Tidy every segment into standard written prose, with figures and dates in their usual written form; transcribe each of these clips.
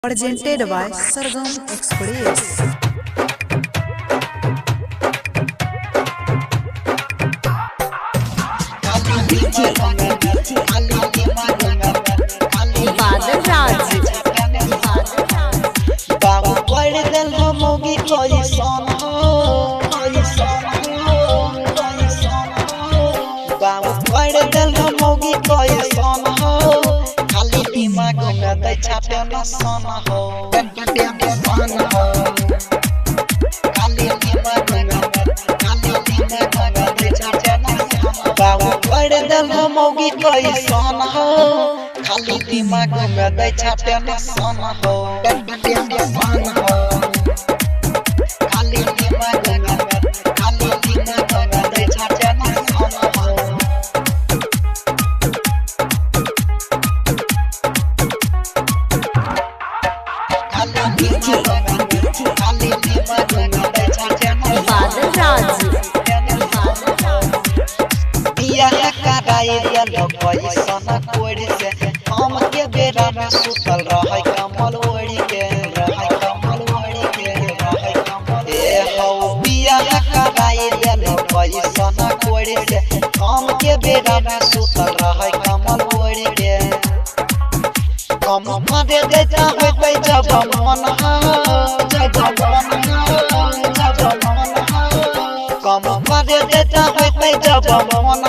presented by Sargam Express. छापे न सन हो गणपति के सन हो काली दिमाग में दे छापे न सन बाबू पड़ दल मोगी कोई सन हो खाली दिमाग में दे छापे न सन हो गणपति के सन हो खाली दिमाग में दे छापे न सन हो हम के बेरा में सुतल रहे कमल ओढ़ी के ए हो बिया कराई देलो पैसा कोड़ी से हम के बेरा में सुतल रहे कमल ओढ़ी के कम दे देता होय जब मन कम दे देता होय जब मन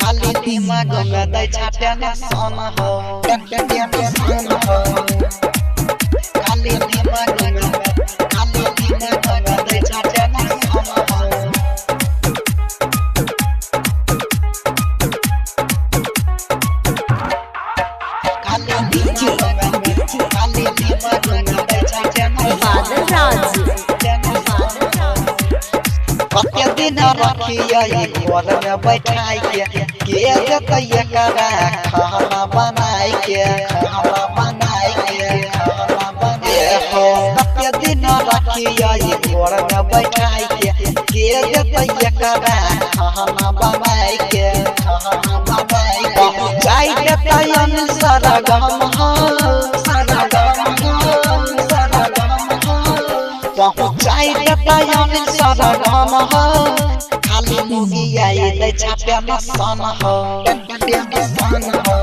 खाली दिमाग में दे छापे न सन हो गणपति के सन हो खाली दिमाग में दे छापे न सन हो खाली दिमाग में दे छापे न कते दिन रखिया घर में बैठाई के जतैया करा खाना बनाई के हो कते दिन रखिया घर में बैठाई के जतैया करा खाना बनाई के जाई तयन सरगम पहुँचाई तयन सरगम खाली मुगी आई दे छापे न सन हो गणपति के सन हो।